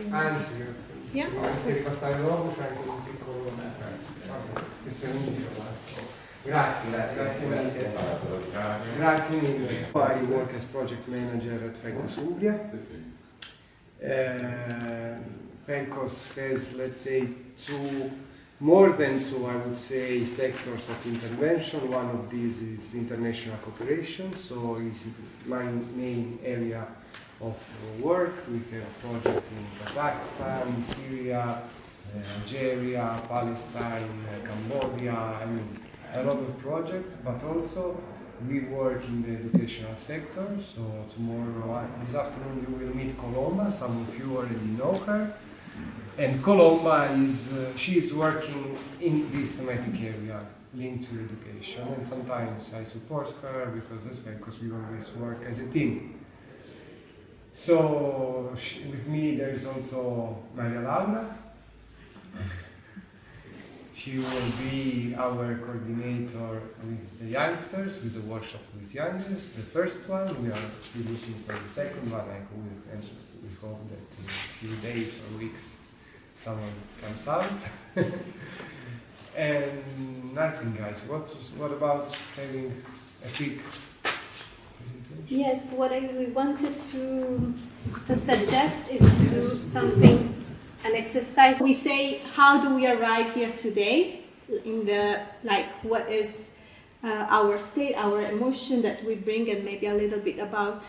Anzi, Yeah. se ripassare dopo c'è anche un piccolo sessione di video. Grazie mille. Grazie mille. I work as project manager at Fecos Umbria. Fecos has, let's say, more than two, I would say, sectors of intervention. One of these is international cooperation, so it's my main area of work. We have a project in Kazakhstan, Syria, Algeria, Palestine, Cambodia, I mean, a lot of projects, but also we work in the educational sector. So tomorrow, this afternoon, you will meet Colomba. Some of you already know her. And Colomba she's working in this thematic area linked to education. And sometimes I support her because we always work as a team. So with me there is also Maria Laura. She will be our coordinator with the youngsters, with the workshop with youngsters. The first one, we are still looking for the second one, and we hope that in a few days or weeks someone comes out. And nothing, guys. What about having a quick presentation? Yes, what I really wanted to suggest is to do something, an exercise. We say, how do we arrive here today? In the, what is our state, our emotion that we bring, and maybe a little bit about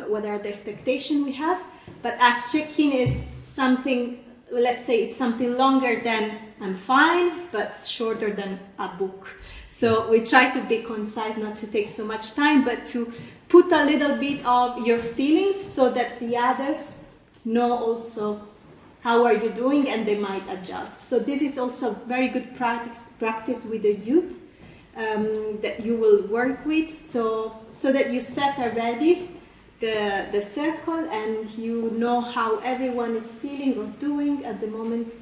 what are the expectations we have. But act check-in is something, let's say it's something longer than I'm fine, but shorter than a book. So we try to be concise, not to take so much time, but to put a little bit of your feelings so that the others know also how are you doing, and they might adjust. So this is also very good practice with the youth that you will work with, so that you set already the circle and you know how everyone is feeling or doing at the moment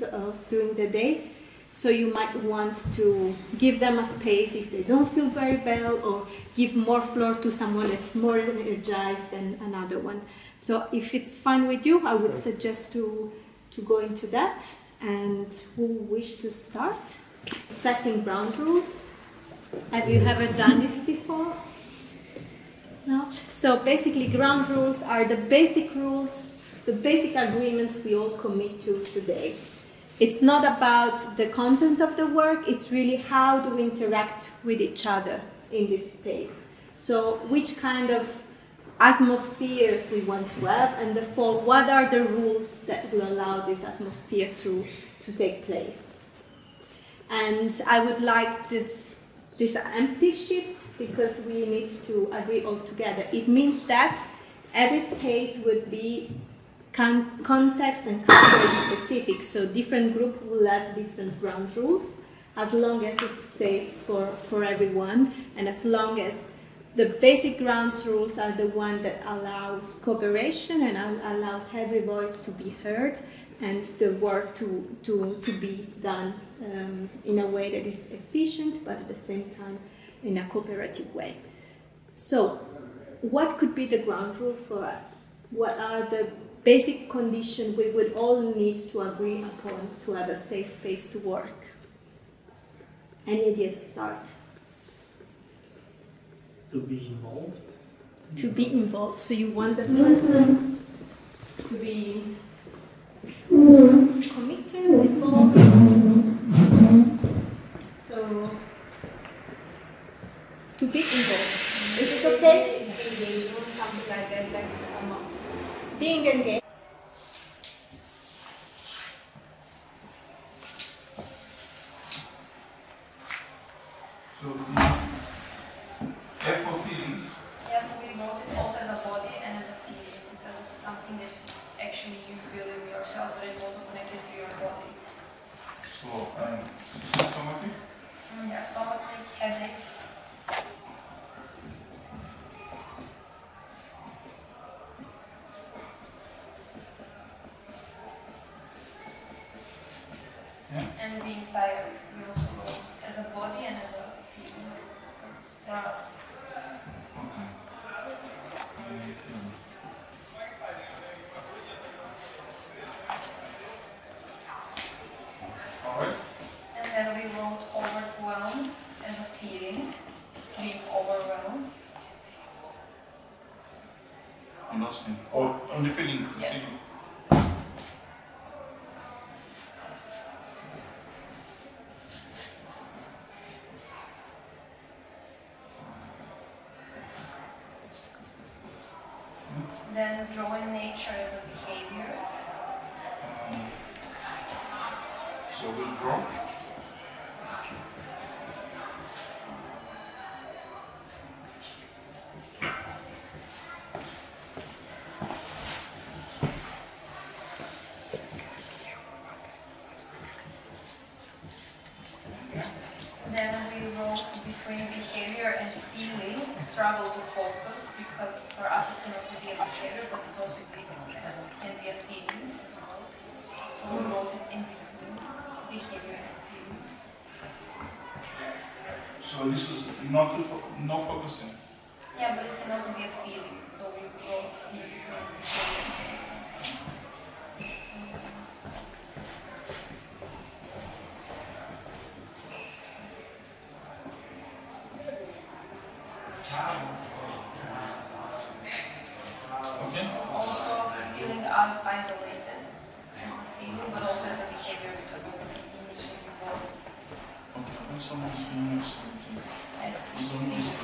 during the day. So you might want to give them a space if they don't feel very well, or give more floor to someone that's more energized than another one. So if it's fine with you, I would suggest to go into that. And who wish to start? Setting ground rules. Have you ever done this before? No? So basically ground rules are the basic rules, the basic agreements we all commit to today. It's not about the content of the work, it's really how do we interact with each other in this space. So which kind of atmospheres we want to have, and therefore what are the rules that will allow this atmosphere to take place. And I would like this empty sheet, because we need to agree all together. It means that every space would be context and category specific, so different groups will have different ground rules, as long as it's safe for everyone, and as long as the basic ground rules are the one that allows cooperation and allows every voice to be heard, and the work to be done in a way that is efficient, but at the same time in a cooperative way. So, what could be the ground rules for us? What are the basic conditions we would all need to agree upon to have a safe space to work? Any idea to start? To be involved. To be involved. So you want the person to be committed, involved. So to be involved. Is it okay? Engagement, something like that, like someone. Being engaged. So, F for feelings. Yeah, so we vote it also as a body and as a feeling, because it's something that actually you feel in yourself, but it's also connected to your body. So, systematic. Yeah, stomachache, headache. Yeah. And being tired, we also vote as a body and as a feeling. For us. Okay. On the feeling. Yes. Then drawing nature as a behavior. So we'll draw. Then we wrote between behavior and feeling, struggle to focus, because for us it can also be a behavior, but it also can be a feeling as well. So we wrote it in between behavior and feelings. So this is not no focusing. Yeah, but it can also be a feeling. So we wrote in between behavior and feeling. Okay. Also feeling out isolated as a feeling, but also as a behavior because we need to report. Okay. When someone is feeling something, It's it's almost.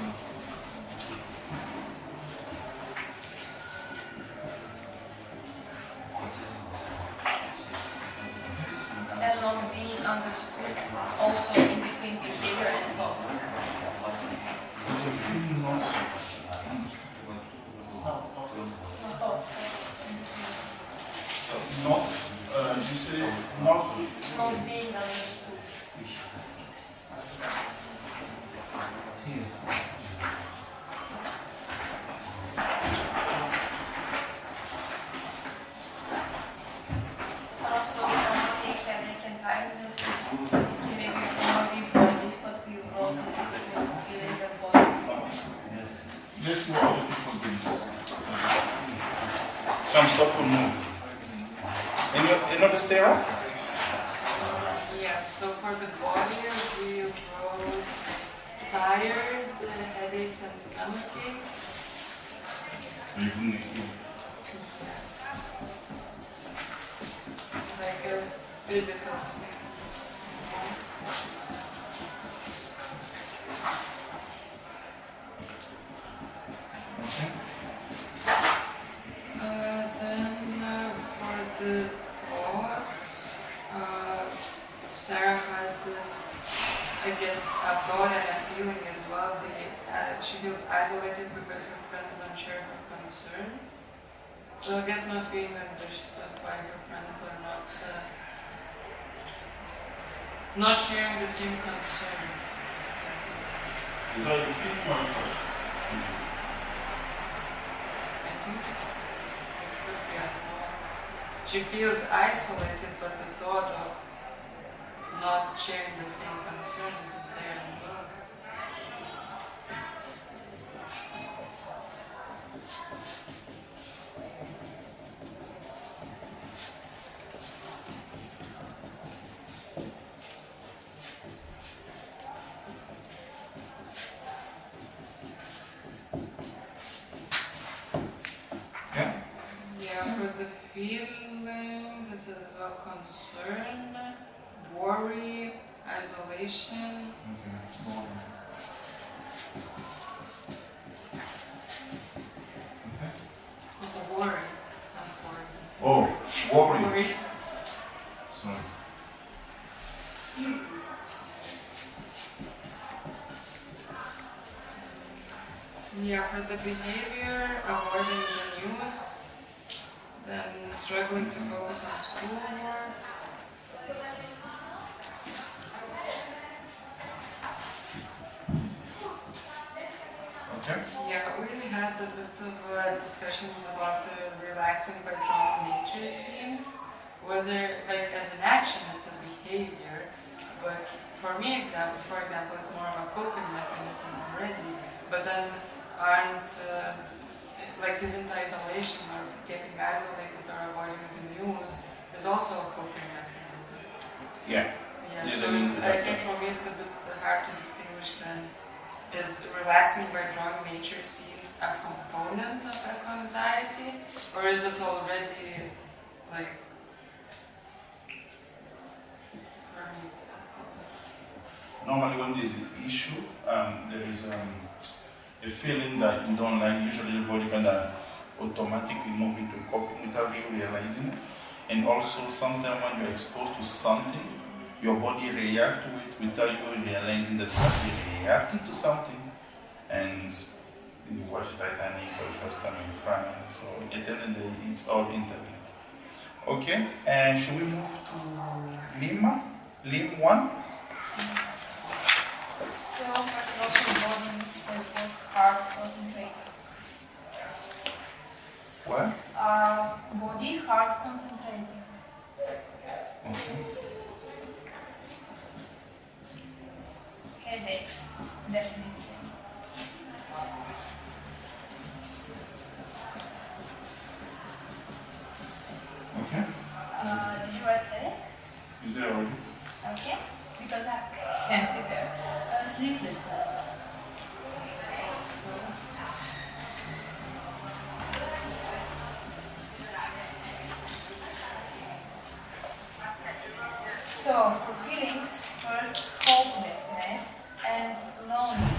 and not being understood, also in between behavior and thoughts. The feeling also. Not thoughts, in between. Not. You say not. Not being understood. But also somatic headache and tiredness, maybe it will not be body, but we wrote it between feelings and body. Let's see what other people do. Some stuff will move. Another Sarah? Yeah, so for the body, we wrote tired, headaches, and stomach aches. Like a physical thing. Okay. Then for the thoughts, Sarah has this, I guess, a thought and a feeling as well. She feels isolated because her friends don't share her concerns. So I guess not being understood by her friends or not sharing the same concerns. Is that a feeling or a thought? I think it could be a thought. She feels isolated, but the thought of not sharing the same concerns is there as well. Yeah. Yeah, for the feelings, it says as well concern, worry, isolation. Okay. Okay. It's a worry, not worry. Oh, worry. Worry. Sorry. Yeah, for the behavior, avoiding the news, then struggling to focus on schoolwork. Okay. Yeah, we had a bit of a discussion about the relaxing by drawing nature scenes, whether, like, as an action, it's a behavior, but for example, it's more of a coping mechanism already, but then aren't, isn't isolation or getting isolated or avoiding the news is also a coping mechanism. Yeah. Yeah, Yeah, so that means it's, that- I think for me it's a bit hard to distinguish then is relaxing by drawing nature scenes a component of eco-anxiety, or is it already like? For me, it's Normally when there's an issue, there is a feeling that you don't like. Usually the body kind of automatically move into coping without even realizing it. And also sometimes when you're exposed to something, your body reacts to it without you realizing that you're actually reacting to something. And you watch Titanic for the first time and crying. So at the end of the day, it's all interlinked. Okay, and should we move to Lima? Lim 1? So, first of all, the body was hard concentrated. What? Body hard concentrated. Okay. Headache, definitely. Okay. Did you write headache? Is there already? Okay. Because I can see there. Sleeplessness. So, for feelings, first hopelessness and loneliness.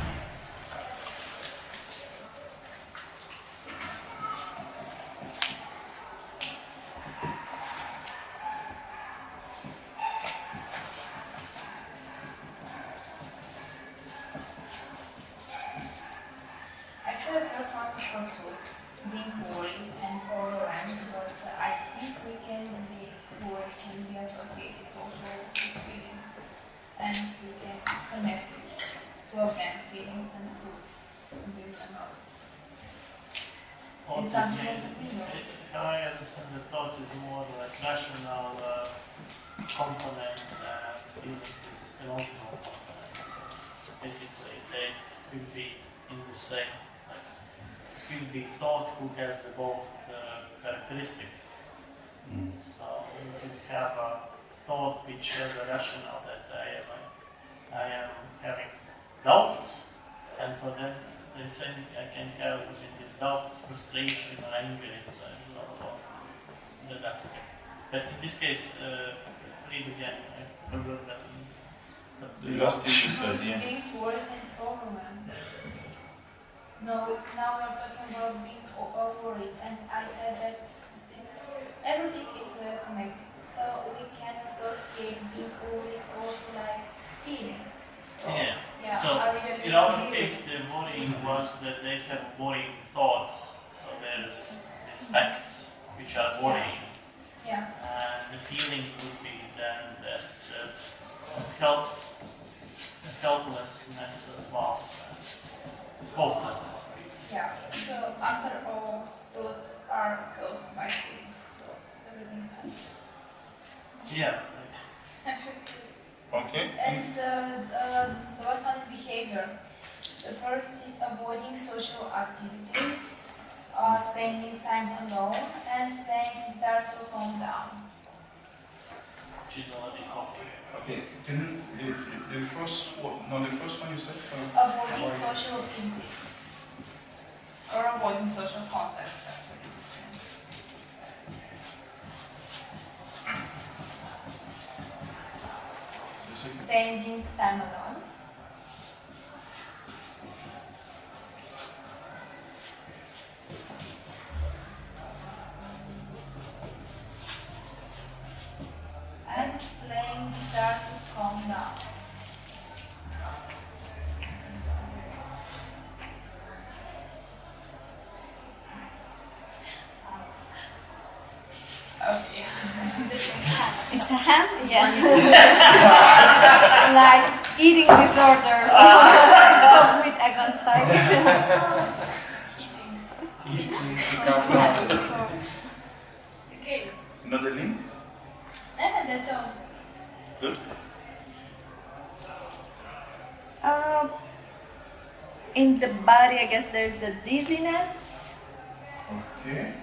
Actually, the third one is for tools, being worried and overwhelmed, but I think we can be worried can be associated also with feelings, and we can connect it to again feelings and tools. Believe it or not. Thought It's is something maybe- that we know. How I understand the thought is more like rational component, feelings is emotional component. So basically, they could be in the same. Like, it could be thought who has the both characteristics. So you could have a thought which has a rational that I am having doubts, and for them they say I can have within these doubts frustration or anger inside. Blah, blah, blah. That's okay. But in this case, read again. I forgot that. The last thing you said, yeah. Being worried and overwhelmed. No, now we're talking about being worried, and I said that it's everything is connected. So we can associate being worried also like feeling. So, Yeah. yeah. So, I really in our agree case, the worrying was that they have worrying thoughts. So there's these facts which are worrying. Yeah. And the feelings would be then that helplessness as well, hopelessness. Yeah. So after all, thoughts are caused by feelings. So everything happens. Yeah. Okay. And the last one is behavior. The first is avoiding social activities, spending time alone, and playing guitar to calm down. She's already copying. Okay. Can you the first one? No, the first one you said. Avoiding social activities. Or avoiding social contact, that's what it is saying. The second. Spending time alone. And playing guitar to calm down. Okay. It's a ham? Yeah. Like eating disorder to cope with anxiety. Okay. Another link. And that's all. Good. In the body, I guess there's a dizziness. Okay.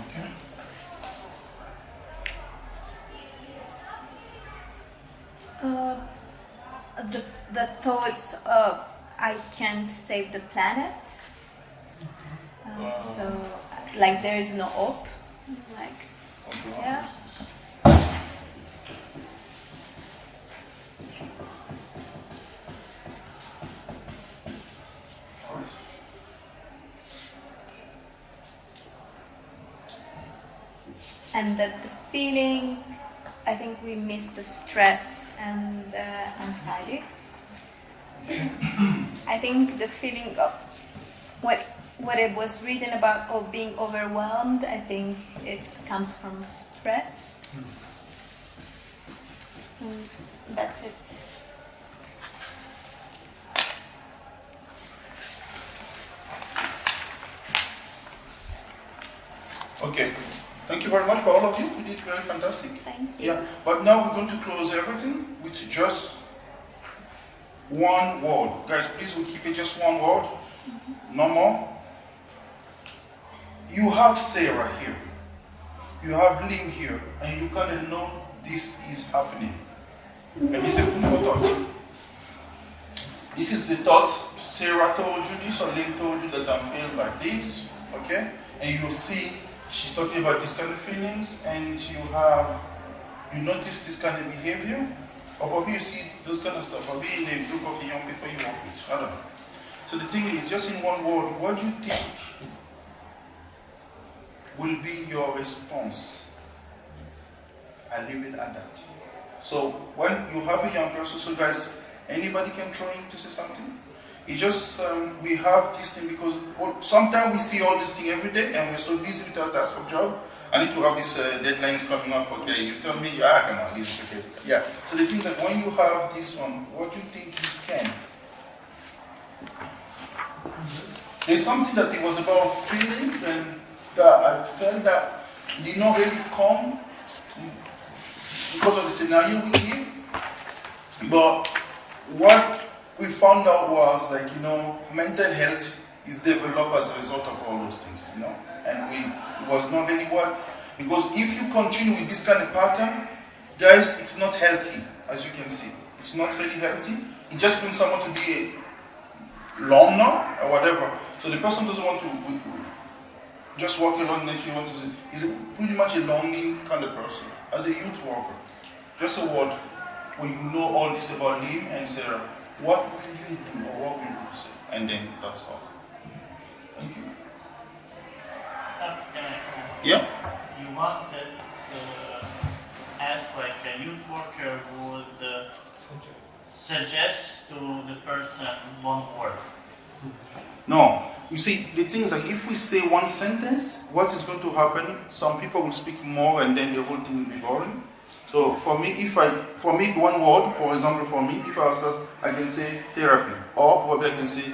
Okay. the thoughts of I can't save the planet. So, like, there is no hope. Like, yeah. And that the feeling, I think we miss the stress and the anxiety. I think the feeling of what it was written about of being overwhelmed, I think it comes from stress. And that's it. Okay. Thank you very much for all of you. You did very fantastic. Thank you. Yeah. But now we're going to close everything with just one word. Guys, please, we'll keep it just one word. No more. You have Sarah here. You have Lynn here. And you kind of know this is happening. And it's a food for thought. This is the thought. Sarah told you this, or Lynn told you that I'm feeling like this. Okay? And you'll see she's talking about this kind of feelings, and you notice this kind of behavior, or probably you see those kind of stuff, probably in a group of young people you work with. I don't know. So the thing is, just in one word, what do you think will be your response? I leave it at that. So when you have a young person, so guys, anybody can try to say something. It's just we have this thing because sometimes we see all this thing every day and we're so busy with our task of job. I need to have these deadlines coming up. Okay, you tell me, come on, it's okay. Yeah. So the thing is that when you have this one, what do you think you can? There's something that it was about feelings, and I felt that did not really come because of the scenario we give. But what we found out was, like, mental health is developed as a result of all those things, and it was not really what, because if you continue with this kind of pattern, guys, it's not healthy, as you can see. It's not really healthy. It just brings someone to be a loner or whatever. So the person doesn't want to just walk along nature. He's pretty much a lonely kind of person. As a youth worker, just a word, when you know all this about him and Sarah, what will you do, or what will you say? And then that's all. Thank you. Can I ask? Yeah? You wanted to ask, like, a youth worker would suggest to the person one word. No. You see, the thing is, like, if we say one sentence, what is going to happen? Some people will speak more, and then the whole thing will be boring. So for me, one word, for example, for me, if I was asked, I can say therapy, or probably I can say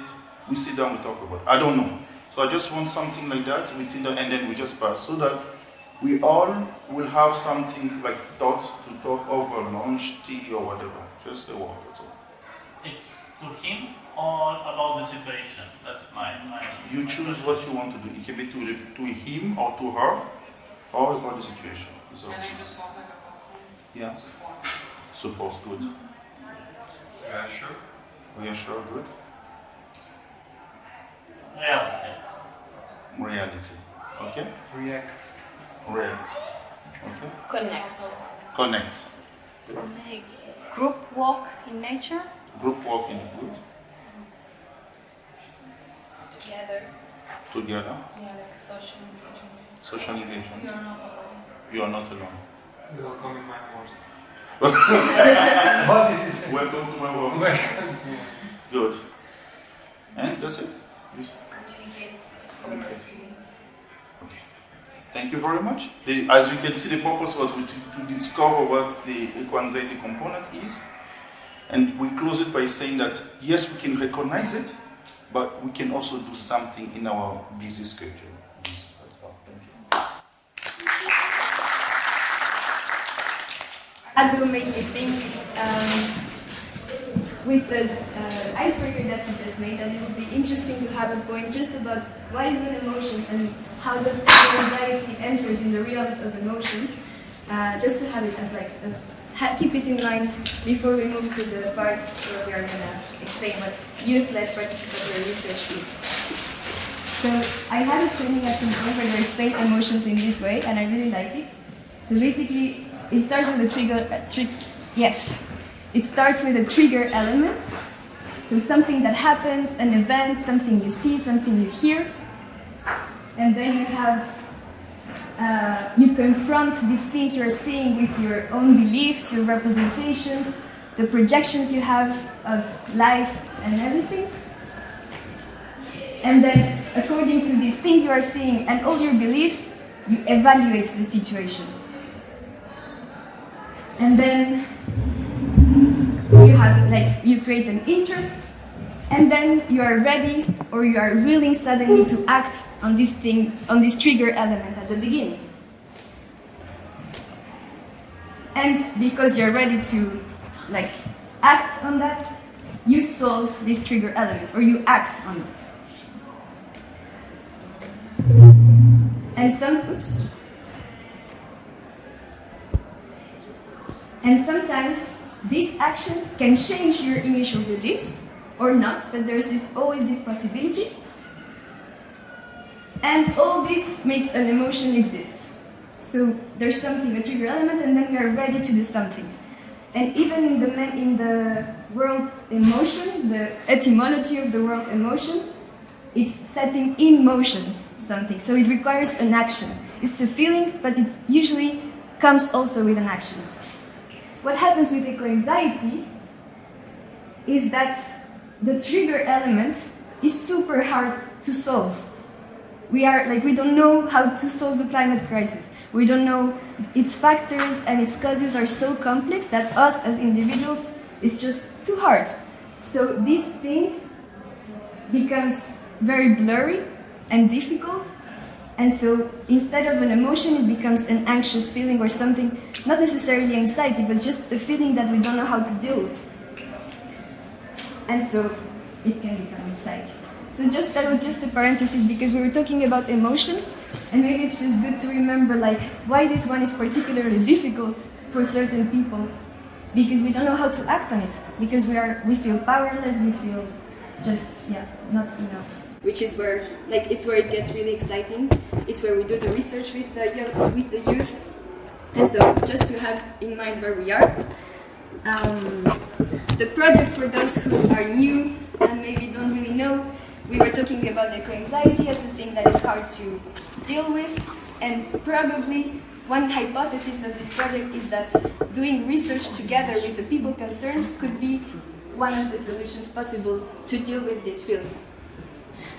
we sit down, we talk about it. I don't know. So I just want something like that within and then we just pass, so that we all will have something like thoughts to talk over lunch, tea, or whatever. Just a word. That's all. It's to him or about the situation. That's my You choose what you want to do. It can be to him or to her, or about the situation. So, Can I just want like a yeah. Support, good. reassure? Reassure, good. reality. Reality. Okay? React. React. Okay? Connect. Connect. Make group walk in nature. Group working, good. Together. Together. Yeah, like social engagement. Social engagement. You're not alone. You are not alone. Welcome in my world. Welcome to my world. Welcome to Good. And that's it. Yes. Communicate Communicate. your feelings. Okay. Thank you very much. As you can see, the purpose was to discover what the eco-anxiety component is. And we close it by saying that, yes, we can recognize it, but we can also do something in our busy schedule. That's all. Thank you. That will make me think with the icebreaker that you just made, that it would be interesting to have a point just about what is an emotion and how does anxiety enters in the realms of emotions, just to have it as like a keep it in mind before we move to the part where we are going to explain what youth-led participatory research is. So I had a training at some point where they explain emotions in this way, and I really like it. So basically, it starts with a trigger. It starts with a trigger element. So something that happens, an event, something you see, something you hear, and then you have you confront this thing you're seeing with your own beliefs, your representations, the projections you have of life and everything. And then, according to this thing you are seeing and all your beliefs, you evaluate the situation. And then you create an interest, and then you are ready or you are willing suddenly to act on this thing, on this trigger element at the beginning. And because you're ready to act on that, you solve this trigger element or you act on it. And sometimes this action can change your initial beliefs or not, but there's always this possibility. And all this makes an emotion exist. So there's something, a trigger element, and then we are ready to do something. And even in the word emotion, the etymology of the word emotion, it's setting in motion something. So it requires an action. It's a feeling, but it usually comes also with an action. What happens with eco-anxiety is that the trigger element is super hard to solve. We don't know how to solve the climate crisis. We don't know its factors and its causes are so complex that us as individuals, it's just too hard. So this thing becomes very blurry and difficult. And so instead of an emotion, it becomes an anxious feeling or something, not necessarily anxiety, but just a feeling that we don't know how to deal with. And so it can become anxiety. So that was just a parenthesis because we were talking about emotions, and maybe it's just good to remember why this one is particularly difficult for certain people, because we don't know how to act on it, because we feel powerless, we feel just not enough. Which is where it's where it gets really exciting. It's where we do the research with the youth, and so just to have in mind where we are. The project, for those who are new and maybe don't really know, we were talking about eco-anxiety as a thing that is hard to deal with, and probably one hypothesis of this project is that doing research together with the people concerned could be one of the solutions possible to deal with this feeling.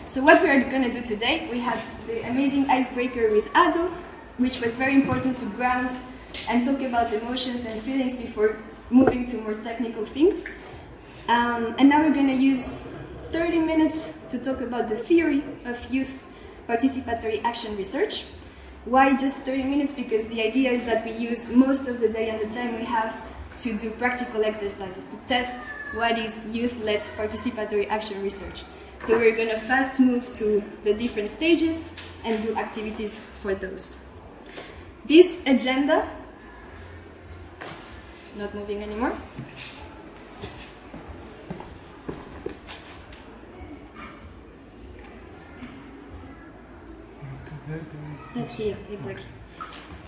So what we are going to do today, we had the amazing icebreaker with Ado, which was very important to ground and talk about emotions and feelings before moving to more technical things. And now we're going to use 30 minutes to talk about the theory of youth participatory action research. Why just 30 minutes? Because the idea is that we use most of the day and the time we have to do practical exercises, to test what is youth-led participatory action research. So we're going to fast move to the different stages and do activities for those. This agenda, not moving anymore. That's here, exactly.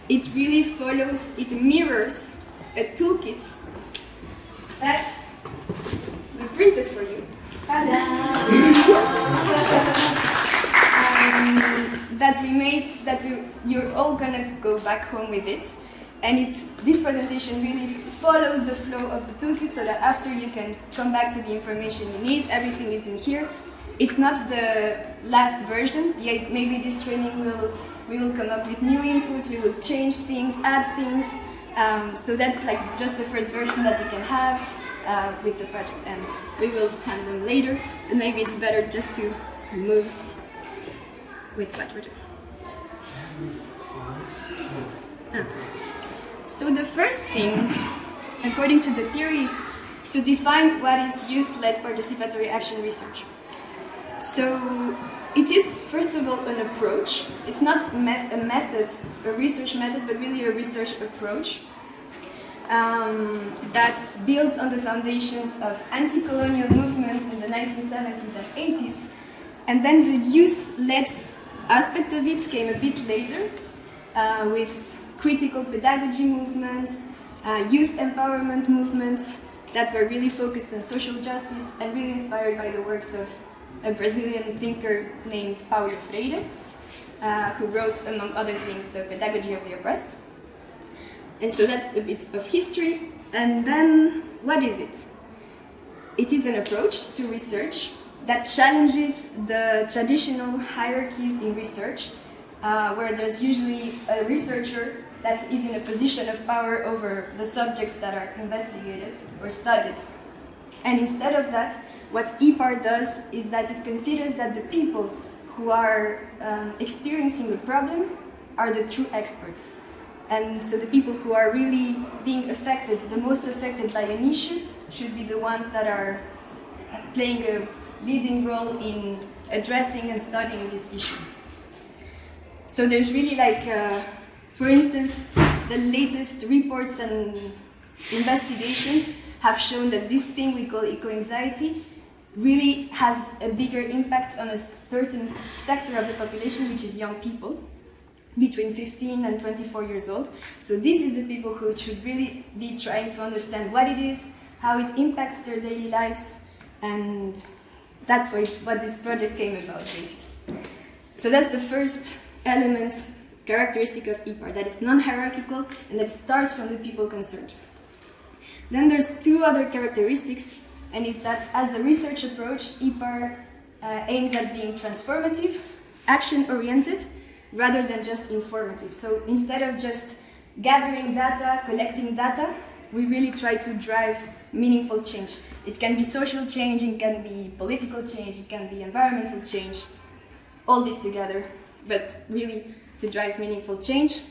It really follows, it mirrors a toolkit that's we printed for you. That we made, you're all gonna go back home with it. And this presentation really follows the flow of the toolkit so that after you can come back to the information you need, everything is in here. It's not the last version. Maybe this training we will come up with new inputs, we will change things, add things. So that's just the first version that you can have with the project, and we will hand them later. And maybe it's better just to move with what we're doing. So the first thing, according to the theory, is to define what is youth-led participatory action research. So it is, first of all, an approach. It's not a method, a research method, but really a research approach. that builds on the foundations of anti-colonial movements in the 1970s and 80s. And then the youth-led aspect of it came a bit later, with critical pedagogy movements, youth empowerment movements that were really focused on social justice and really inspired by the works of a Brazilian thinker named Paulo Freire, who wrote, among other things, The Pedagogy of the Oppressed. And so that's a bit of history. And then, what is it? It is an approach to research that challenges the traditional hierarchies in research, where there's usually a researcher that is in a position of power over the subjects that are investigated or studied. And instead of that, what EPAR does is that it considers that the people who are experiencing the problem are the true experts. And so the people who are really being affected, the most affected by an issue, should be the ones that are playing a leading role in addressing and studying this issue. So there's really for instance, the latest reports and investigations have shown that this thing we call eco-anxiety really has a bigger impact on a certain sector of the population, which is young people, between 15 and 24 years old. So this is the people who should really be trying to understand what it is, how it impacts their daily lives, and that's what this project came about, basically. So that's the first element, characteristic of EPAR, that is non-hierarchical and that starts from the people concerned. Then there's two other characteristics, and is that as a research approach, EPAR aims at being transformative, action-oriented, rather than just informative. So instead of just gathering data, collecting data, we really try to drive meaningful change. It can be social change, it can be political change, it can be environmental change, all this together, but really to drive meaningful change.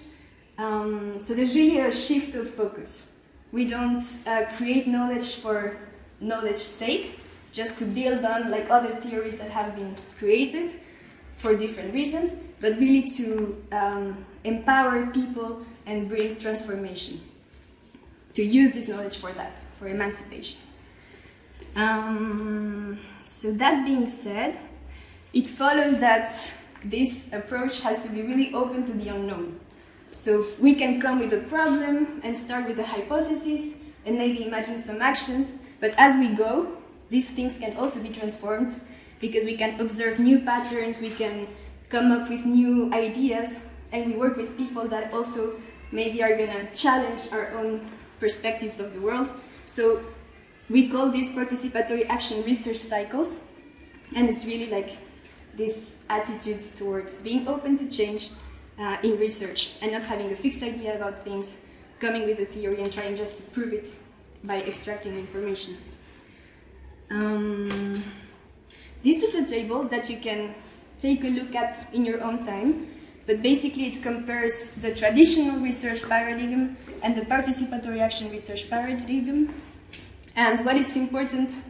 So there's really a shift of focus. We don't create knowledge for knowledge's sake, just to build on like other theories that have been created for different reasons, but really to empower people and bring transformation, to use this knowledge for that, for emancipation. So that being said, it follows that this approach has to be really open to the unknown. So we can come with a problem and start with a hypothesis and maybe imagine some actions, but as we go, these things can also be transformed because we can observe new patterns, we can come up with new ideas, and we work with people that also maybe are gonna challenge our own perspectives of the world. So we call these participatory action research cycles, and it's really like this attitude towards being open to change in research and not having a fixed idea about things, coming with a theory and trying just to prove it by extracting information. This is a table that you can take a look at in your own time, but basically it compares the traditional research paradigm and the participatory action research paradigm. And what it's important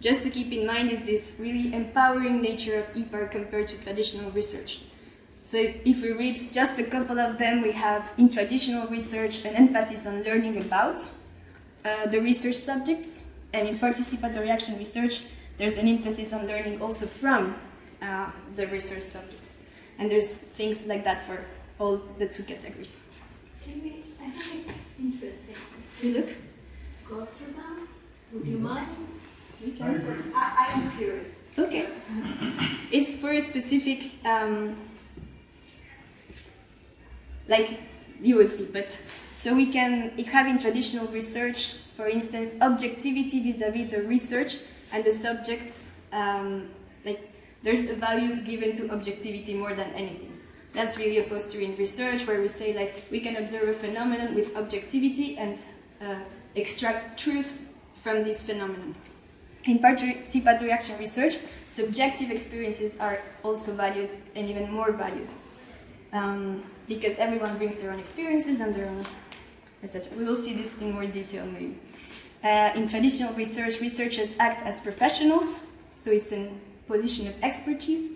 just to keep in mind is this really empowering nature of EPAR compared to traditional research. So if we read just a couple of them, we have in traditional research an emphasis on learning about the research subjects, and in participatory action research, there's an emphasis on learning also from the research subjects. And there's things like that for all the two categories. Maybe I think it's interesting To look? go through them. Would you mind? I'm curious. Okay. It's for a specific, like you will see, but so we can have in traditional research, for instance, objectivity vis-a-vis the research and the subjects, like there's a value given to objectivity more than anything. That's really opposed to in research, where we say like we can observe a phenomenon with objectivity and extract truths from this phenomenon. In participatory action research, subjective experiences are also valued and even more valued because everyone brings their own experiences and their own, etc. We will see this in more detail maybe. In traditional research, researchers act as professionals, so it's a position of expertise.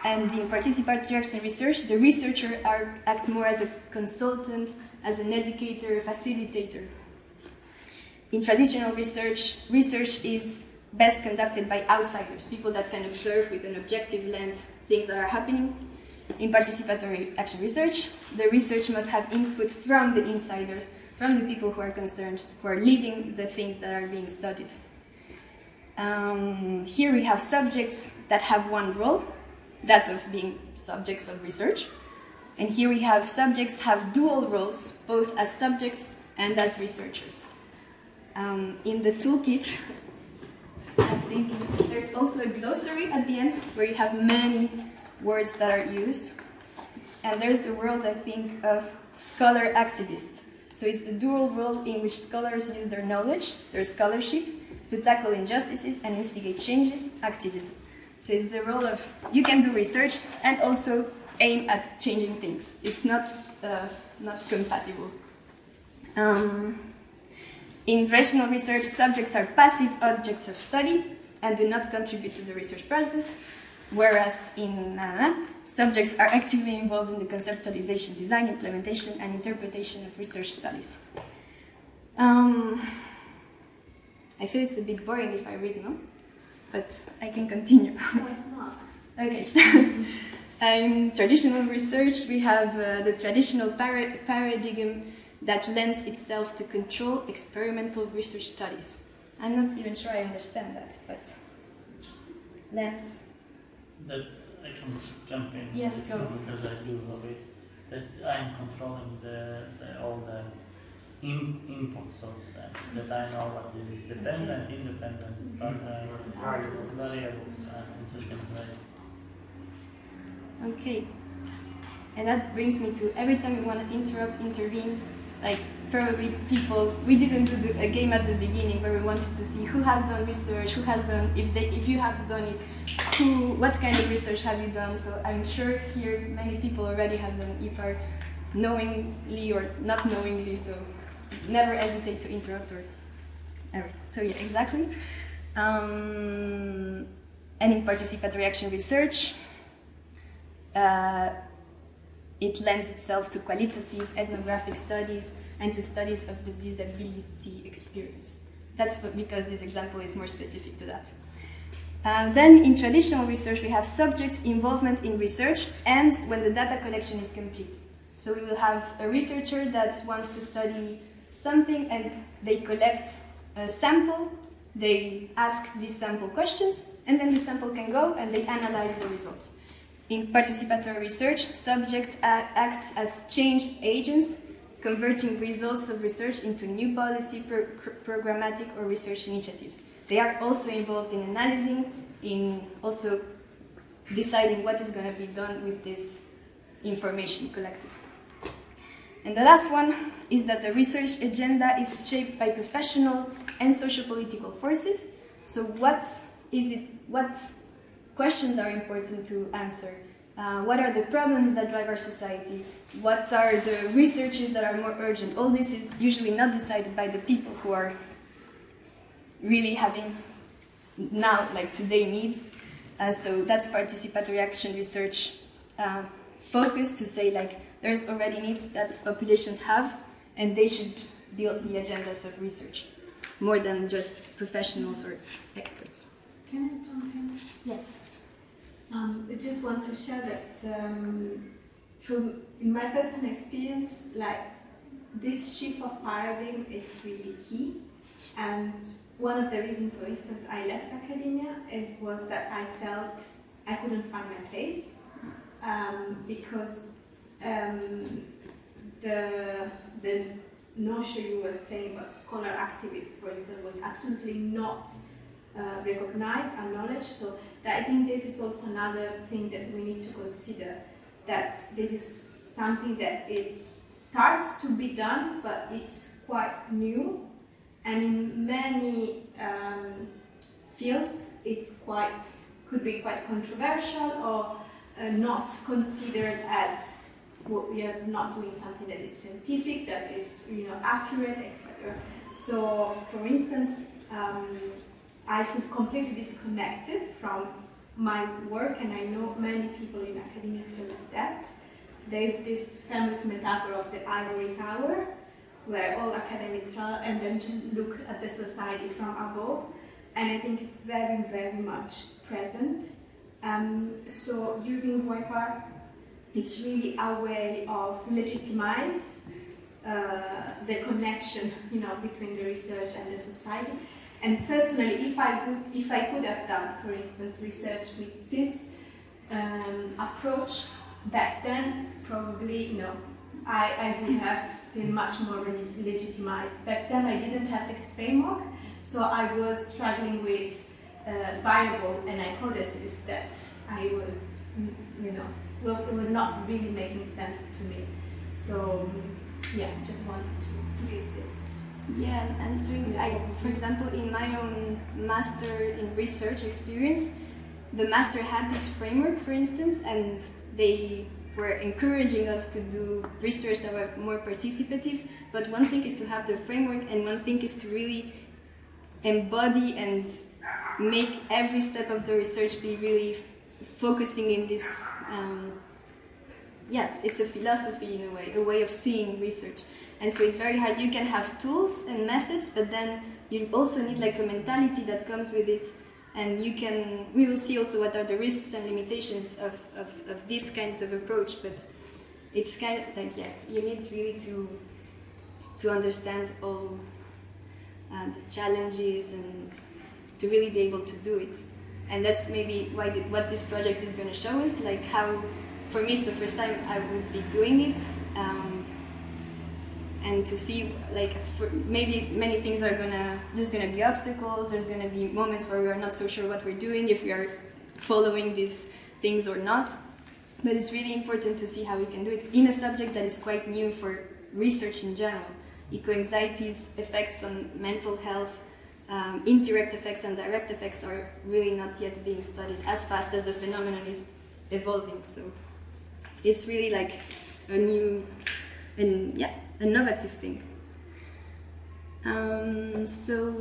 And in participatory action research, the researcher act more as a consultant, as an educator, a facilitator. in traditional research, research is best conducted by outsiders, people that can observe with an objective lens things that are happening. In participatory action research, the research must have input from the insiders, from the people who are concerned, who are living the things that are being studied. Here we have subjects that have one role, that of being subjects of research. And here we have subjects have dual roles, both as subjects and as researchers. In the toolkit, I think there's also a glossary at the end where you have many words that are used. And there's the world, I think, of scholar activist. So it's the dual role in which scholars use their knowledge, their scholarship, to tackle injustices and instigate changes, activism. So it's the role of, you can do research and also aim at changing things. It's not compatible. In rational research, subjects are passive objects of study and do not contribute to the research process, whereas in subjects are actively involved in the conceptualization, design, implementation, and interpretation of research studies. I feel it's a bit boring if I read, no? But I can continue. No, it's not. Okay. In traditional research, we have the traditional paradigm that lends itself to control experimental research studies. I'm not even sure I understand that, but lends. That I can jump in. Yes, go. Because I do love it. That I'm controlling all the inputs, so to say. That I know what is dependent, independent, variables, and such kind of way. Okay. And that brings me to every time we want to interrupt, intervene, like probably people, we didn't do a game at the beginning where we wanted to see who has done research, who has done, if you have done it, what kind of research have you done. So I'm sure here many people already have done either knowingly or not knowingly, so never hesitate to interrupt or everything. So yeah, exactly. And in participatory action research, it lends itself to qualitative ethnographic studies and to studies of the disability experience. That's because this example is more specific to that. Then in traditional research, we have subjects' involvement in research and when the data collection is complete. So we will have a researcher that wants to study something and they collect a sample, they ask these sample questions, and then the sample can go and they analyze the results. In participatory research, subjects act as change agents, converting results of research into new policy, programmatic or research initiatives. They are also involved in analyzing, in also deciding what is going to be done with this information collected. And the last one is that the research agenda is shaped by professional and socio-political forces. So what questions are important to answer? What are the problems that drive our society? What are the researches that are more urgent? All this is usually not decided by the people who are really having now, like today, needs. So that's participatory action research focus to say like there's already needs that populations have and they should build the agendas of research more than just professionals or experts. Can I jump in? Yes. I just want to share that in my personal experience, like this shift of paradigm is really key. And one of the reasons, for instance, I left academia was that I felt I couldn't find my place because the notion you were saying about scholar activists, for instance, was absolutely not recognized, acknowledged. So I think this is also another thing that we need to consider, that this is something that it starts to be done, but it's quite new, and in many fields could be quite controversial or not considered as we are not doing something that is scientific, that is accurate, etc. So, for instance, I feel completely disconnected from my work, and I know many people in academia feel like that. There is this famous metaphor of the ivory tower, where all academics are, and then to look at the society from above. And I think it's very, very much present. So using WIPAR, it's really a way of legitimize the connection, between the research and the society. And personally, if I could have done, for instance, research with this approach back then, probably, I would have been much more legitimized. Back then, I didn't have this framework, so I was struggling with variable and hypotheses that I was, were not really making sense to me. So, just wanted to give this. Yeah, answering, for example, in my own master in research experience, the master had this framework, for instance, and they were encouraging us to do research that were more participative. But one thing is to have the framework, and one thing is to really embody and make every step of the research be really focusing in this. It's a philosophy in a way of seeing research. And so it's very hard. You can have tools and methods, but then you also need like a mentality that comes with it. And we will see also what are the risks and limitations of these kinds of approach, but it's kind of like, you need really to understand all the challenges and to really be able to do it. And that's maybe what this project is going to show us, like how, for me, it's the first time I would be doing it. And to see, like, maybe many things there's gonna be obstacles, there's gonna be moments where we are not so sure what we're doing, if we are following these things or not. But it's really important to see how we can do it in a subject that is quite new for research in general. Eco-anxiety's effects on mental health, indirect effects and direct effects are really not yet being studied as fast as the phenomenon is evolving. So it's really like a new, innovative thing. So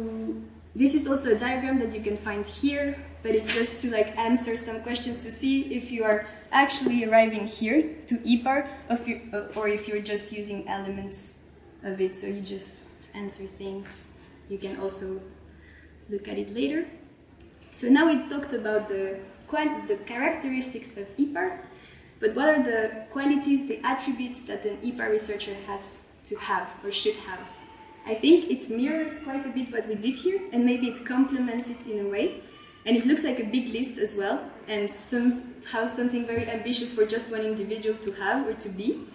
this is also a diagram that you can find here, but it's just to like answer some questions to see if you are actually arriving here to IPAR or if you're just using elements of it. So you just answer things. You can also look at it later. So now we talked about the characteristics of IPAR, but what are the qualities, the attributes that an IPAR researcher has to have or should have? I think it mirrors quite a bit what we did here, and maybe it complements it in a way. And it looks like a big list as well, and somehow something very ambitious for just one individual to have or to be.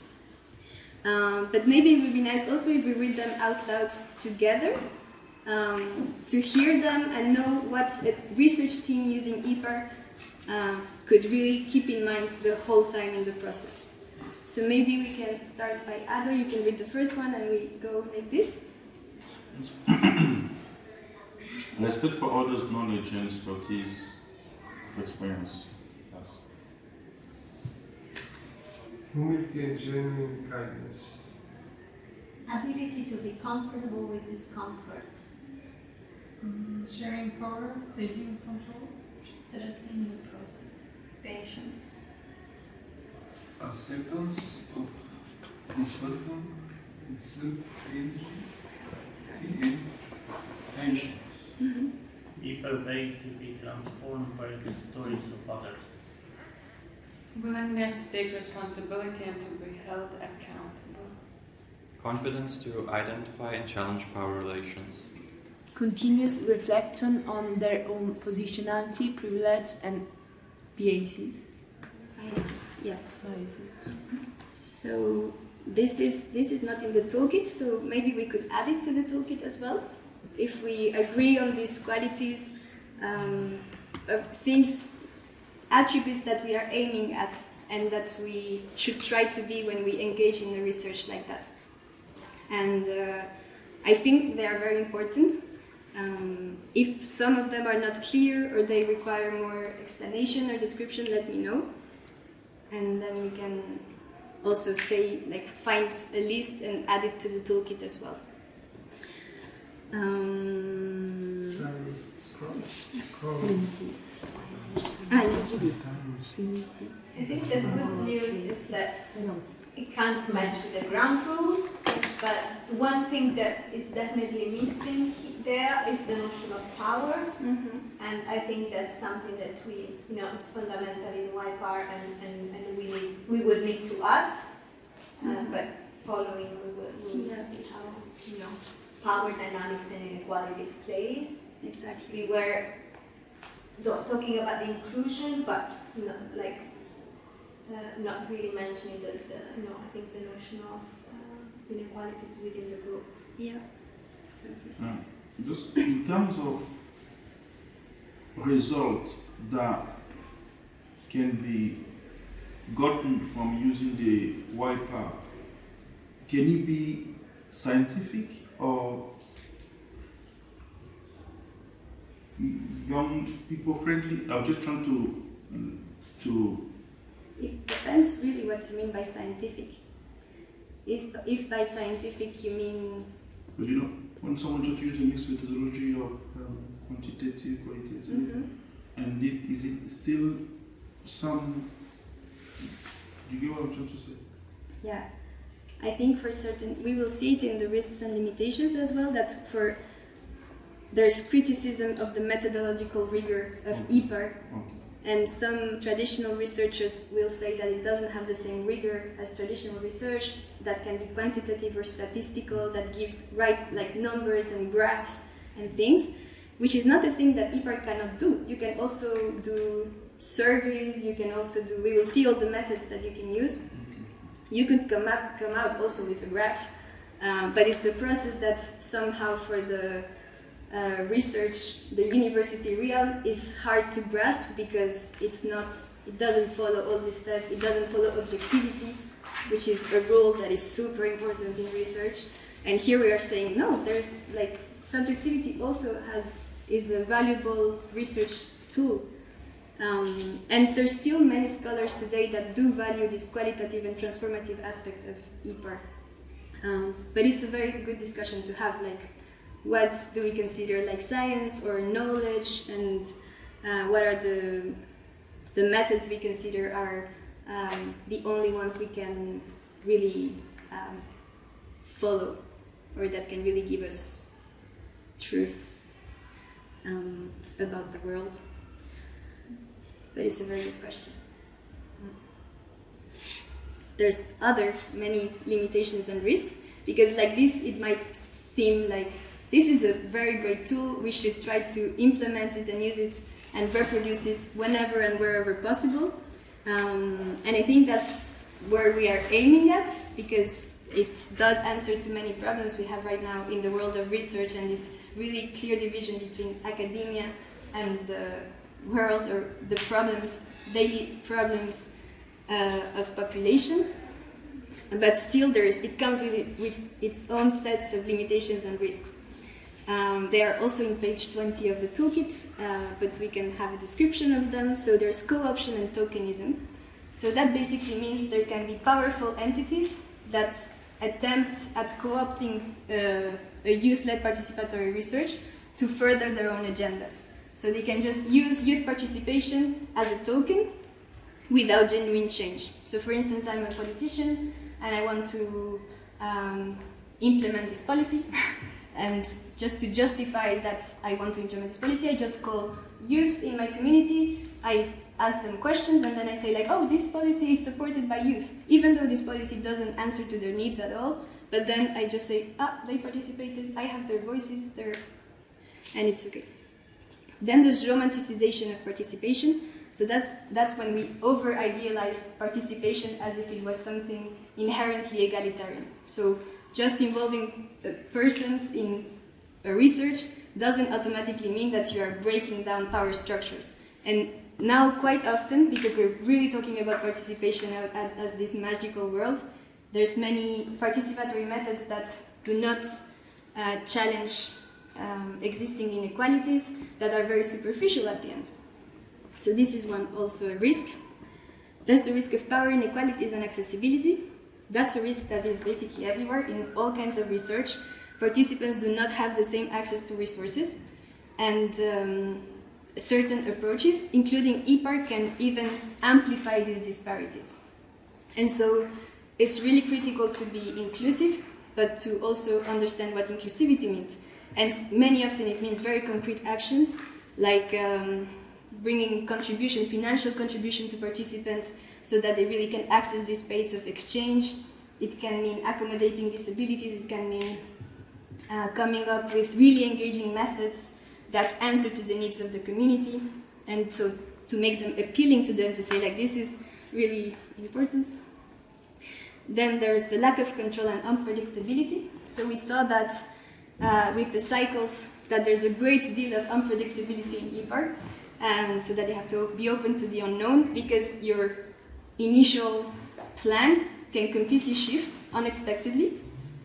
But maybe it would be nice also if we read them out loud together, to hear them and know what a research team using IPAR could really keep in mind the whole time in the process. So maybe we can start by Ado, you can read the first one and we go like this. Respect for others' knowledge and expertise of experience. Yes. Humility and genuine kindness. Ability to be comfortable with discomfort. Sharing power, safety and control, trusting in the process. Patience. Acceptance of uncertainty, and tension. Be prepared to be transformed by the stories of others. Willingness to take responsibility and to be held accountable. Confidence to identify and challenge power relations. Continuous reflection on their own positionality, privilege, and biases. Biases, yes. Biases. So this is not in the toolkit, so maybe we could add it to the toolkit as well. If we agree on these qualities, things, attributes that we are aiming at and that we should try to be when we engage in a research like that. And I think they are very important. If some of them are not clear or they require more explanation or description, let me know. And then we can also say, like, find a list and add it to the toolkit as well. I think the good news is that it can't match the ground rules, but one thing that is definitely missing there is the notion of power, and I think that's something that it's fundamental in YPAR, and we would need to add, but following we will see how power dynamics and inequalities plays. Exactly. We were talking about the inclusion, but not really mentioning I think the notion of inequalities within the group. Yeah. Just in terms of results that can be gotten from using the YPAR, can it be scientific or young people friendly? I'm just trying to. It depends really what you mean by scientific. If by scientific you mean. But when someone just uses a mixed methodology of quantitative, qualitative, and is it still some? Do you get what I'm trying to say? Yeah, I think for certain, we will see it in the risks and limitations as well, that there's criticism of the methodological rigor of IPAR, and some traditional researchers will say that it doesn't have the same rigor as traditional research, that can be quantitative or statistical, that gives numbers and graphs and things, which is not a thing that IPAR cannot do. You can also do surveys, you can also do, we will see all the methods that you can use. You could come out also with a graph, but it's the process that somehow for the research, the university realm, is hard to grasp, because it doesn't follow all these steps, it doesn't follow objectivity, which is a rule that is super important in research. And here we are saying, no, there's subjectivity also is a valuable research tool. And there's still many scholars today that do value this qualitative and transformative aspect of IPAR. But it's a very good discussion to have, what do we consider science or knowledge, and what are the methods we consider are the only ones we can really follow, or that can really give us truths about the world. But it's a very good question. There's many limitations and risks, because this it might seem like this is a very great tool, we should try to implement it and use it and reproduce it whenever and wherever possible. And I think that's where we are aiming at, because it does answer to many problems we have right now in the world of research, and this really clear division between academia and the world, or the daily problems of populations. But still it comes with its own sets of limitations and risks. They are also in page 20 of the toolkit, but we can have a description of them. So there's co-option and tokenism. So that basically means there can be powerful entities that attempt at co-opting a youth-led participatory research to further their own agendas. So they can just use youth participation as a token without genuine change. So for instance, I'm a politician and I want to implement this policy. And just to justify that I want to implement this policy, I just call youth in my community, I ask them questions, and then I say oh, this policy is supported by youth, even though this policy doesn't answer to their needs at all. But then I just say, they participated, I have their voices, and it's okay. Then there's romanticization of participation. So that's when we over-idealize participation as if it was something inherently egalitarian. So just involving persons in a research doesn't automatically mean that you are breaking down power structures. And now quite often, because we're really talking about participation as this magical world, there's many participatory methods that do not challenge existing inequalities, that are very superficial at the end. So this is also a risk. There's the risk of power inequalities and accessibility. That's a risk that is basically everywhere in all kinds of research. Participants do not have the same access to resources, and certain approaches, including IPAR, can even amplify these disparities. And so it's really critical to be inclusive, but to also understand what inclusivity means. And many often it means very concrete actions, like bringing contribution, financial contribution to participants so that they really can access this space of exchange. It can mean accommodating disabilities, it can mean coming up with really engaging methods that answer to the needs of the community, and so to make them appealing to them, to say like this is really important. Then there's the lack of control and unpredictability. So we saw that with the cycles that there's a great deal of unpredictability in IPAR, and so that you have to be open to the unknown, because your initial plan can completely shift unexpectedly.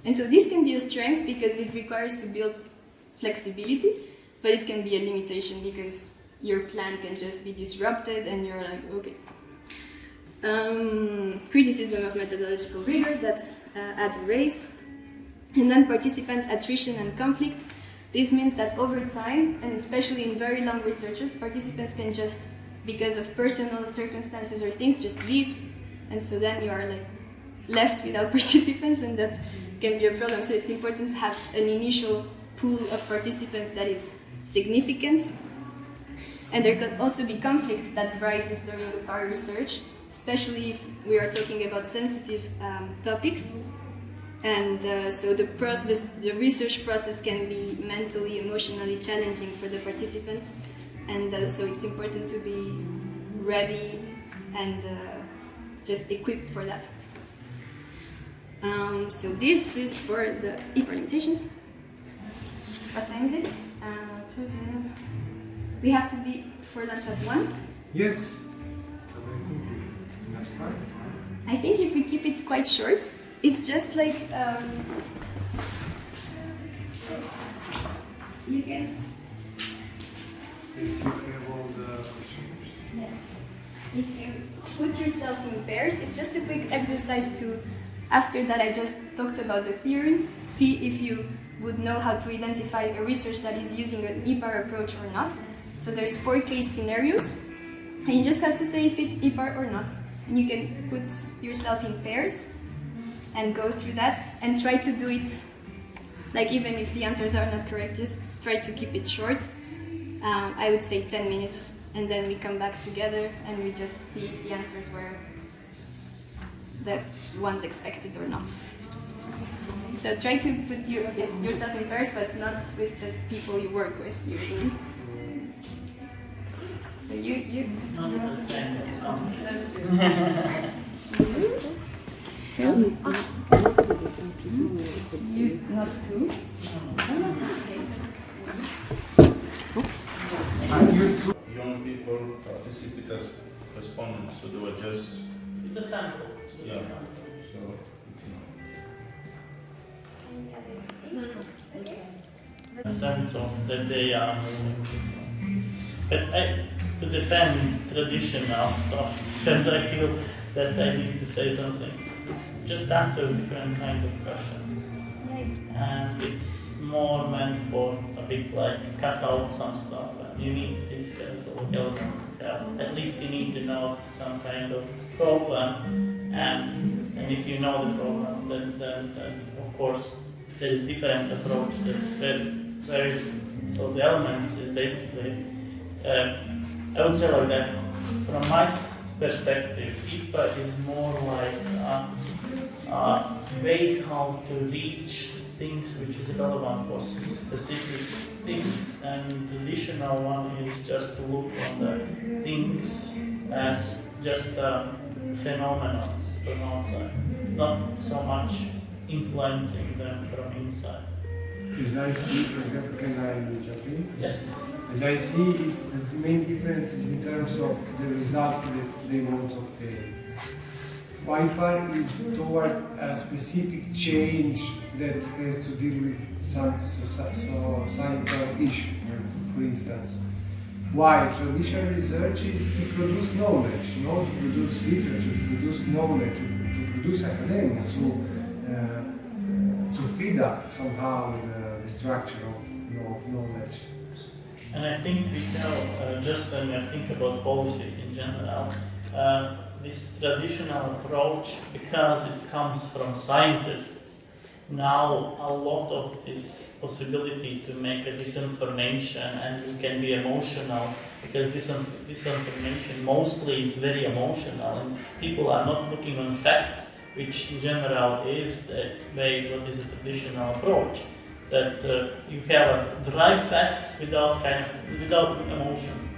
And so this can be a strength because it requires to build flexibility, but it can be a limitation because your plan can just be disrupted and you're like, okay. Criticism of methodological rigor, that's Adam raised. And then participant attrition and conflict. This means that over time, and especially in very long researches, participants can just, because of personal circumstances or things, just leave. And so then you are like left without participants, and that can be a problem. So it's important to have an initial pool of participants that is significant. And there could also be conflicts that rises during our research, especially if we are talking about sensitive topics. And so the research process can be mentally, emotionally challenging for the participants. And so it's important to be ready and just equipped for that. So this is for the IPAR limitations. What time is it? We have to be for lunch at 1. Yes. Enough time. I think if we keep it quite short, it's just like you can. Yes, you have all the. Yes. If you put yourself in pairs, it's just a quick exercise to. After that, I just talked about the theory. See if you would know how to identify a research that is using an IPAR approach or not. So there's 4 case scenarios, and you just have to say if it's IPAR or not. And you can put yourself in pairs and go through that and try to do it, like even if the answers are not correct, just try to keep it short. I would say 10 minutes, and then we come back together and we just see if the answers were the ones expected or not. So try to put yourself in pairs, but not with the people you work with usually. So you. Not the same. That's good. So, you not two. Young people participate as respondents, so they were just It's a sample. yeah. So A sense of that they are moving this one. But to defend traditional stuff, because I feel that I need to say something. It's just answers different kind of questions. And it's more meant for a bit like cut out some stuff. And you need this as elements. At least you need to know some kind of problem. And if you know the problem, then of course there's different approach. So the elements is basically, I would say like that, from my perspective, IPA is more like a way how to reach things which is relevant for specific things, and the traditional one is just to look on the things as just phenomena from outside, not so much influencing them from inside. As I see, for example, can I jump in? Yes. As I see, it's the main difference is in terms of the results that they want to obtain. IPAR is toward a specific change that has to deal with some societal issue, for instance. While traditional research is to produce knowledge, to produce literature, to produce knowledge, to produce academia, to feed up somehow the structure of knowledge. And I think we tell, just when we think about policies in general, this traditional approach, because it comes from scientists, now a lot of this possibility to make a disinformation, and you can be emotional, because disinformation mostly is very emotional, and people are not looking on facts, which in general is the way what is a traditional approach, that you have dry facts without emotions,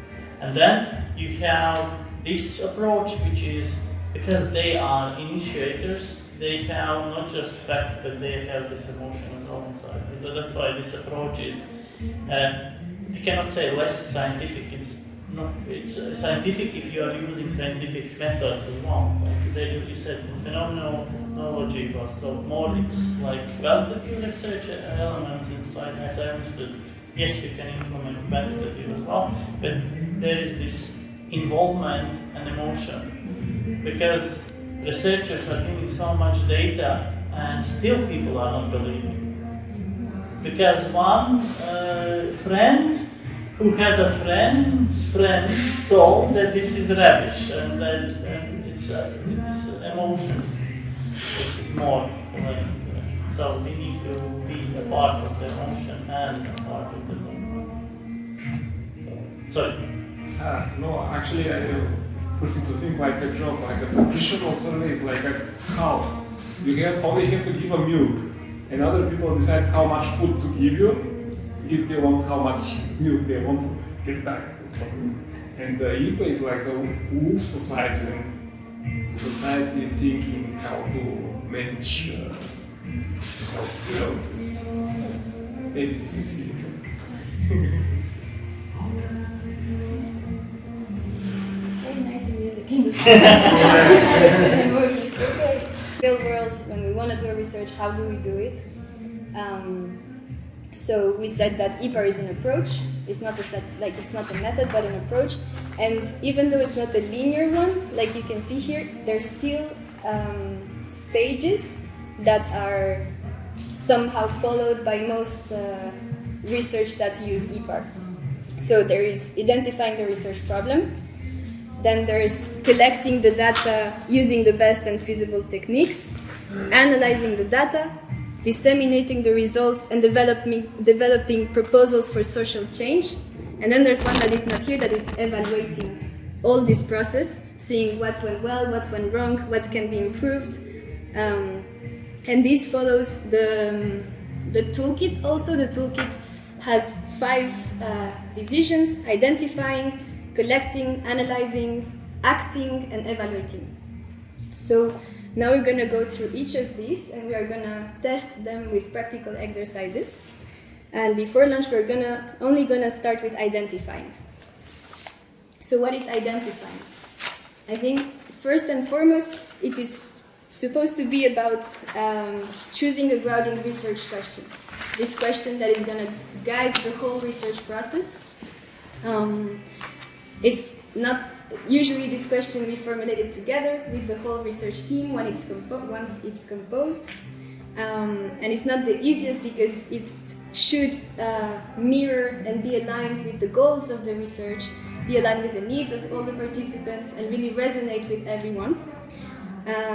and then you have this approach, which is because they are initiators, they have not just facts, but they have this emotion as well inside. That's why this approach is, you cannot say less scientific. It's scientific if you are using scientific methods as well. Like today you said phenomenology was so more. It's like qualitative research elements inside. As I understood, yes, you can implement quantitative as well, but there is this involvement and emotion, because researchers are giving so much data and still people are not believing. Because one friend who has a friend's friend told that this is rubbish, and it's emotion, which is more like, so we need to be a part of the emotion and a part of the sorry. No, actually, I put into think like a joke, like a traditional survey is like a cow. You only have to give a milk, and other people decide how much food to give you, if they want how much milk they want to get back from you. And the IPA is like a wolf society, and society thinking how to manage how to develop this. Maybe this is Real world, when we want to do research, how do we do it? So we said that IPAR is an approach. It's not it's not a method, but an approach. And even though it's not a linear one, like you can see here, there's still stages that are somehow followed by most research that use IPAR. So there is identifying the research problem. Then there's collecting the data using the best and feasible techniques, analyzing the data, disseminating the results, and developing proposals for social change. And then there's one that is not here, that is evaluating all this process, seeing what went well, what went wrong, what can be improved. And this follows the toolkit also. The toolkit has 5 divisions: identifying, collecting, analyzing, acting, and evaluating. So now we're going to go through each of these, and we are going to test them with practical exercises. And before lunch, we're only going to start with identifying. So what is identifying? I think first and foremost, it is supposed to be about choosing a grounding research question. This question that is going to guide the whole research process. It's not usually this question we formulate it together with the whole research team once it's composed, and it's not the easiest because it should mirror and be aligned with the goals of the research, be aligned with the needs of all the participants, and really resonate with everyone.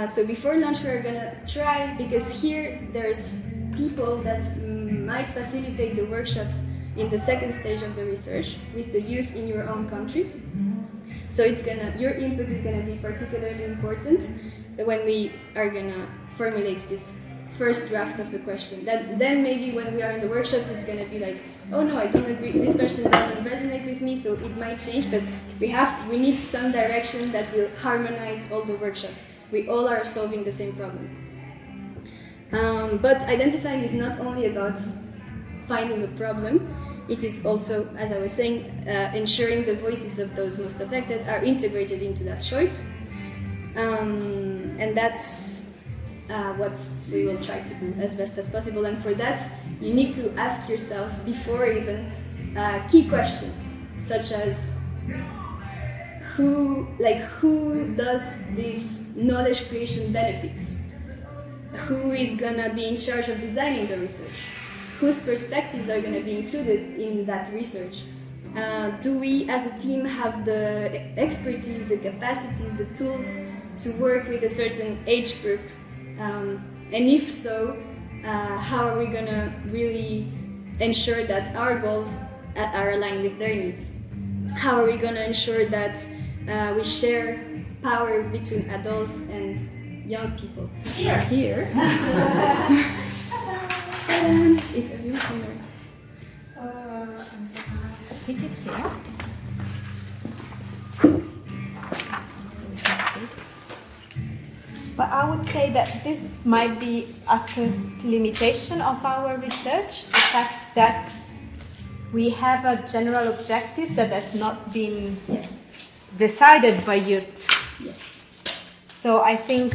So before lunch we're gonna try, because here there's people that might facilitate the workshops in the second stage of the research with the youth in your own countries. So your input is gonna be particularly important when we are gonna formulate this first draft of the question. Then maybe when we are in the workshops, it's gonna be like, oh no, I don't agree. This question doesn't resonate with me, so it might change. But we need some direction that will harmonize all the workshops. We all are solving the same problem. But identifying is not only about finding a problem. It is also, as I was saying, ensuring the voices of those most affected are integrated into that choice. And that's what we will try to do as best as possible. And for that, you need to ask yourself before even key questions, such as who does this knowledge creation benefits? Who is gonna be in charge of designing the research? Whose perspectives are going to be included in that research? Do we as a team have the expertise, the capacities, the tools to work with a certain age group? And if so, how are we gonna really ensure that our goals are aligned with their needs? How are we gonna ensure that we share power between adults and young people? Here. And it appears somewhere. Stick it here. But I would say that this might be a first limitation of our research, the fact that we have a general objective that has not been decided by youth. Yes. So I think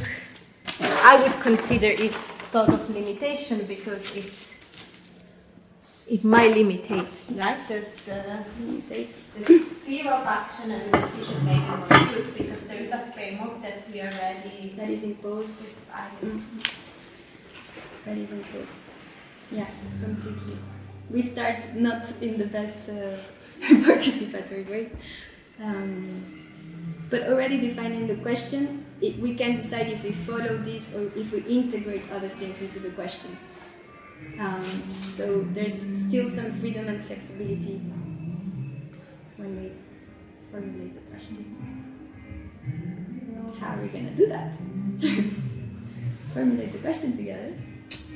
I would consider it sort of limitation because it might limitate, right? The sphere of action and decision making of youth, because there is a framework that we already That is imposed. That is imposed. Yeah, completely. We start not in the best participatory way. But already defining the question, we can decide if we follow this or if we integrate other things into the question. So there's still some freedom and flexibility when we formulate the question. How are we going to do that? Formulate the question together.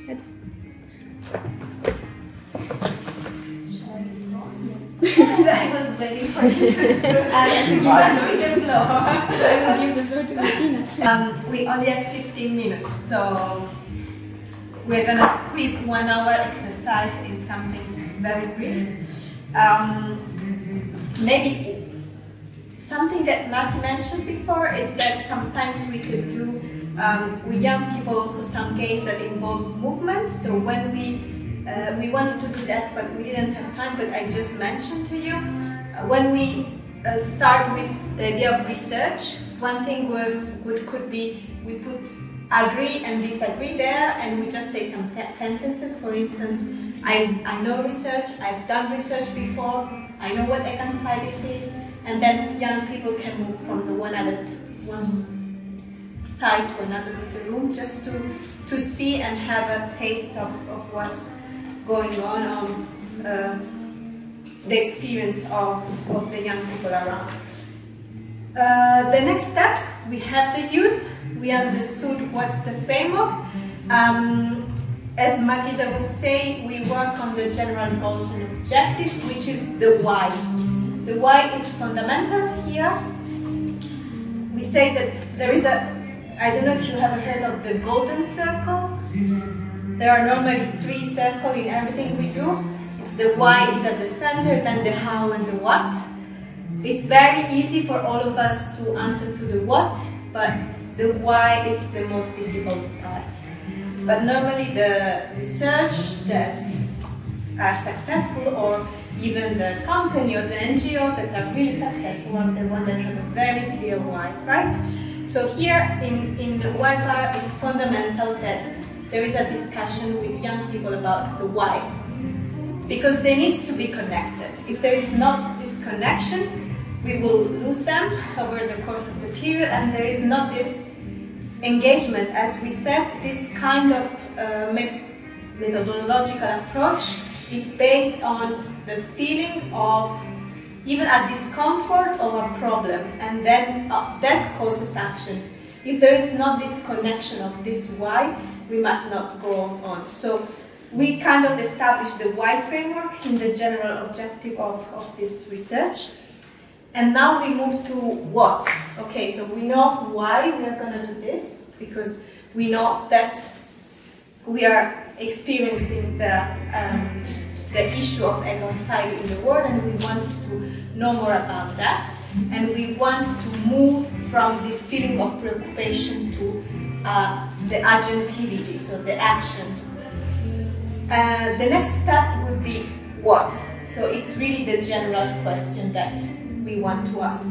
Let's. I was waiting for you to give the floor. So I will give the floor to Martina. We only have 15 minutes, so we're gonna squeeze 1 hour exercise in something very brief. Maybe something that Matti mentioned before is that sometimes we could do with young people also some games that involve movement. So when we wanted to do that, but we didn't have time. But I just mentioned to you when we start with the idea of research. One thing could be we put agree and disagree there, and we just say some sentences. For instance, I know research. I've done research before. I know what economics is, and then young people can move from the one side to another of the room just to see and have a taste of what's going on the experience of the young people around. The next step, we have the youth. We understood what's the framework. As Matilda was saying, we work on the general goals and objectives, which is the why. The why is fundamental here. We say that there is I don't know if you have heard of the golden circle. There are normally 3 circles in everything we do. It's the why is at the center, then the how and the what. It's very easy for all of us to answer to the what, but the why is the most difficult part. But normally the research that are successful, or even the company or the NGOs that are really successful, are the ones that have a very clear why, right? So here in the why part is fundamental that there is a discussion with young people about the why, because they need to be connected. If there is not this connection, we will lose them over the course of the period, and there is not this engagement. As we said, this kind of methodological approach, it's based on the feeling of even a discomfort or a problem, and then that causes action. If there is not this connection of this why, we might not go on. So we kind of established the why framework in the general objective of this research. And now we move to what. Okay, so we know why we are going to do this, because we know that we are experiencing the issue of anxiety in the world, and we want to know more about that. And we want to move from this feeling of preoccupation to the agentivity, so the action. The next step would be what? So it's really the general question that we want to ask.